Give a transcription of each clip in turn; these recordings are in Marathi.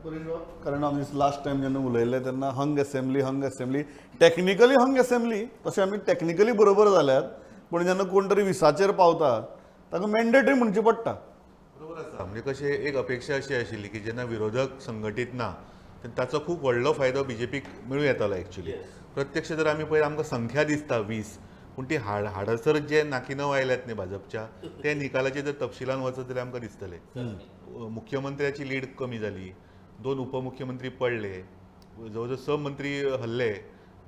कारण आमी लास्ट टायम जेन्ना उलयले तेन्ना हंग असेंब्ली टॅक्निकली हंग असेंब्ली तशें आमी टॅक्निकली बरोबर जाल्यात पूण जेन्ना कोण तरी विसाचेर पावता ताका मॅन्डेटरी म्हणची पडटा. बरोबर आसा. म्हणजे कशें एक अपेक्षा अशी आशिल्ली की जेन्ना विरोधक संघटीत ना ताचो खूब व्हडलो फायदो बीजेपीक मेळूं येतालो एक्चुली. प्रत्यक्ष जर आमी पळयत आमकां संख्या दिसता 20 पूण ती हाडसर जे नाकिनव आयल्यात न्ही भाजपच्या ते निकालाचे जर तपशिलान वचत जाल्यार आमकां दिसतले. मुख्यमंत्र्याची लीड कमी जाली, 2 उपमुख्यमंत्री पडले, जवळ 6 मंत्री हल्ले,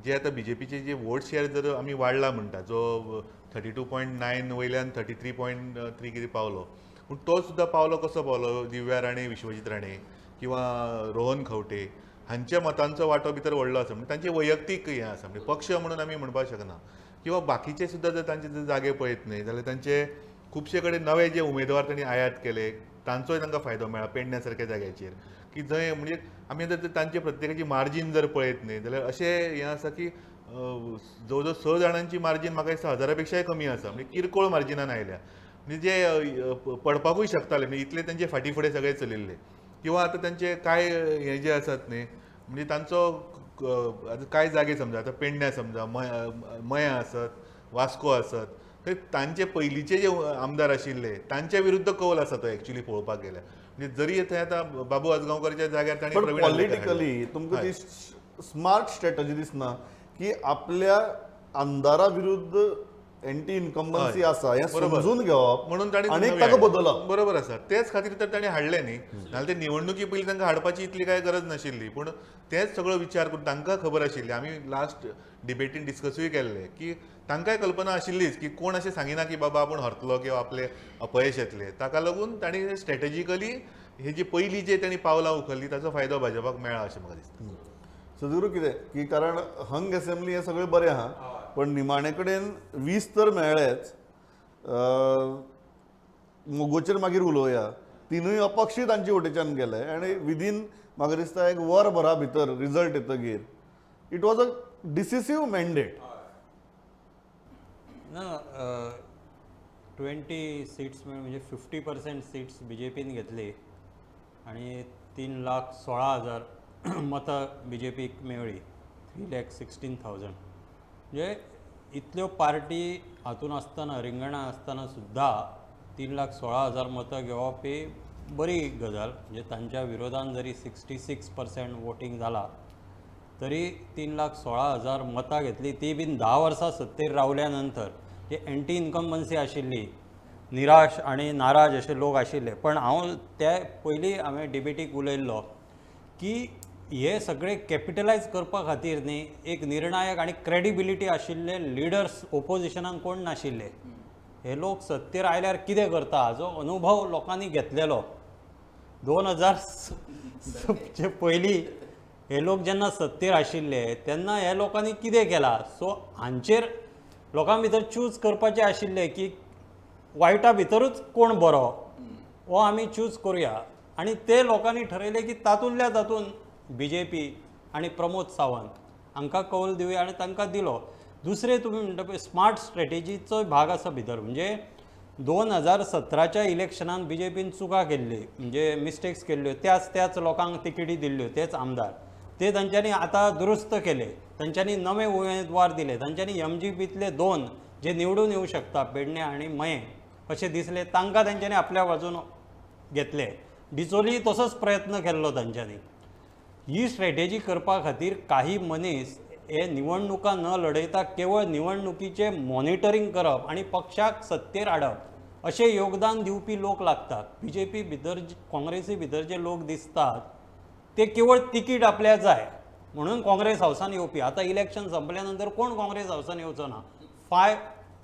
जे आतां बीजेपीचे जे वोट शेअर जर आमी वाडला म्हणटा जो 32.9 वयल्यान 33.3 कितें पावलो. पूण तो सुद्दां पावलो कसो पावलो दिव्या राणे, विश्वजीत राणे किंवा रोहन खंवटे हांच्या मतांचो वांटो भितर व्हडलो आसा. म्हणजे तांचे वैयक्तीक हें आसा. म्हणजे पक्ष म्हणून आमी म्हणपाक शकना. किंवा बाकीचे सुद्दां जर तांचे जर जागे पळयत न्ही जाल्यार तांचे खुबशे कडेन नवे जे उमेदवार तांणी आयात केले तांचोय तांकां फायदो मेळ्ळा पेडण्या सारक्या जाग्याचेर की जंय म्हणजे आमी जर तांचे प्रत्येकाची मार्जीन जर पळयत न्ही जाल्यार अशें हें आसा की जवळ 6 जाणांची मार्जीन म्हाका दिसता 1000 पेक्षाय कमी आसा. म्हणजे किरकोळ मार्जिनान आयल्या. म्हणजे जे पडपाकूय शकताले म्हणजे इतले तांचे फाटी फुडें सगळे चलिल्ले. किंवा आतां तांचे कांय हे जे आसात न्ही म्हणजे तांचो आतां कांय जागे समजा आतां पेडण्या समजा मया आसत, वास्को आसत, थंय तांचे पयलींचे जे आमदार आशिल्ले तांच्या विरुद्ध कौल आसा तो एक्चुली पळोवपाक गेल्यार. म्हणजे जरी थंय आतां बाबू आजगांवकरच्या जाग्यार तांणी प्रवीण पॉलिटिकली तुमकां ती स्मार्ट स्ट्रॅटजी दिसना की आपल्या आमदारा विरुद्ध एंटी इन्कम्बन्सी आसा हें समजून घेवप म्हणून ताणें आनी ताका बदलप. बरोबर आसा. तेच खातीर तर ताणें हाडले न्ही. नाल्यार ते निवडणुकी पयलीं तांकां हाडपाची इतली कांय गरज नाशिल्ली. पूण तेच सगळो विचार करून तांकां खबर आशिल्ली. आमी लास्ट डिबेटीन डिस्कसूय केल्ले की तांकांय कल्पना आशिल्लीच की कोण अशें सांगिना की बाबा आपूण हरतलो किंवा आपले अपयश येतले. ताका लागून तांणी स्ट्रॅटेजिकली ही जी पयलीं जे तांणी पावलां उखल्ली ताचो फायदो भाजपाक मेळ्ळा अशें म्हाका दिसता. सदगुरू कितें की कारण हंग असेंब्ली हें सगळें बरें आहा पण निमाणे कडेन 20 तर मेळ्ळेच. मोगोचेर मागीर उलोवया. तिनूय अपक्षी तांचे वटेच्यान गेले आनी विदीन म्हाका दिसता एक वरभरा भितर रिजल्ट येतकीर इट वॉज अ डिसिसीव मॅन्डेट. ना 20 सीट्स म्हणजे 50% सीट्स बीजेपीन घेतली आणि 3,16,000 मतां बीजेपीक मेळ्ळी. 3,16,000 म्हणजे इतल्यो पार्टी हातून आसतना रिंगणां आसतना सुद्दां 3,16,000 मतां घेवप ही बरी गजाल. म्हणजे तांच्या विरोधान जरी 66% वोटींग जाला तरी 3,16,000 मतां घेतली ती बीन 10 वर्सां सत्तेर रावल्या नंतर. जे एंटी इन्कम्बन्सी आशिल्ली निराश आनी नाराज अशे लोक आशिल्ले. पण हांव ते पयलीं हांवें डिबेटीक उलयल्लो की हे सगळे कॅपिटलायज करपा खातीर न्ही एक निर्णायक आनी क्रेडिबिलिटी आशिल्ले लिडर्स ओपोजिशनान कोण नाशिल्ले. हे लोक सत्तेर आयल्यार कितें करता हाचो अनुभव लोकांनी घेतलेलो. 2000चे पयलीं हे लोक जेन्ना सत्तेर आशिल्ले तेन्ना हे लोकांनी कितें केलां. सो हांचेर लोकां भितर चूज करपाचें आशिल्लें की वायटा भितरूच कोण बरो हो आमी चूज करुया. आनी ते लोकांनी ठरयलें की तातूंतल्या तातूंत बीजेपी आनी प्रमोद सावंत हांकां कौल दिवया आनी तांकां दिलो. दुसरें तुमी म्हणटा पळय स्मार्ट स्ट्रॅटेजीचो भाग आसा भितर. म्हणजे 2017च्या इलेक्शनान बीजेपीन चुका केल्ली म्हणजे मिस्टेक्स केल्ल्यो त्याच लोकांक तिकेटी दिल्ल्यो तेच आमदार ते तांच्यांनी आतां दुरुस्त केले. तांच्यांनी नवे उमेदवार दिले. तांच्यांनी MGPतले 2 जे निवडून येवं शकता पेडणे आनी मये अशें दिसले तांकां तांच्यांनी आपल्या बाजून घेतले. डिचोली तसोच प्रयत्न केल्लो तांच्यांनी. ही स्ट्रॅटेजी करपा खातीर काही मनीस हे निवडणुका न लडयता केवळ निवडणुकीचे मॉनिटरींग करप आनी पक्षाक सत्तेर हाडप अशें योगदान दिवपी लोक लागतात. बीजेपी भितर काँग्रेसी भितर जे लोक दिसतात ते केवळ तिकीट आपल्याक जाय म्हणून काँग्रेस हावसान येवपी. आतां इलेक्शन संपल्या नंतर कोण काँग्रेस हावसान येवचो ना.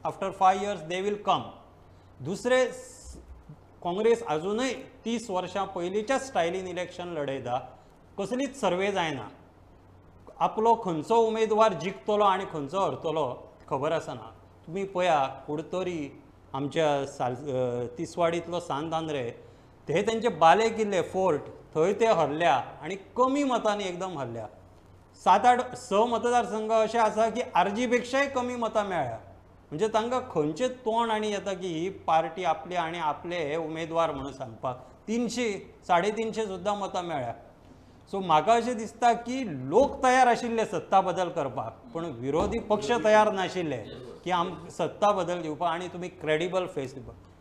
आफ्टर 5 years दे वील कम. दुसरे काँग्रेस अजूनय 30 वर्सां पयलींच्या स्टायलीन इलेक्शन लडयता. कसलीच सर्वे जायना. आपलो खंयचो उमेदवार जिखतलो आनी खंयचो हरतलो खबर आसना. तुमी पळया कुडतोरी आमच्या तिसवाडींतलो सांत आंद्रे ते तेंचे बाले किल्ले फोर्ट थंय ते हरल्या आनी कमी मतांनी एकदम हरल्या. 7-8 मतदारसंघ अशे आसा की RG पेक्षाय कमी मतां मेळ्ळ्या. म्हणजे तांकां खंयचें तोंड आनी येता की ही पार्टी आपली आनी आपले हे उमेदवार म्हणून सांगपाक. 300-350 सुद्दां मतां मेळ्ळ्या. सो म्हाका अशें दिसता की लोक तयार आशिल्ले सत्ता बदल करपाक पण विरोधी पक्ष तयार नाशिल्ले की सत्ता बदल दिवपाक आनी तुमी क्रेडिबल फेस दिवपाक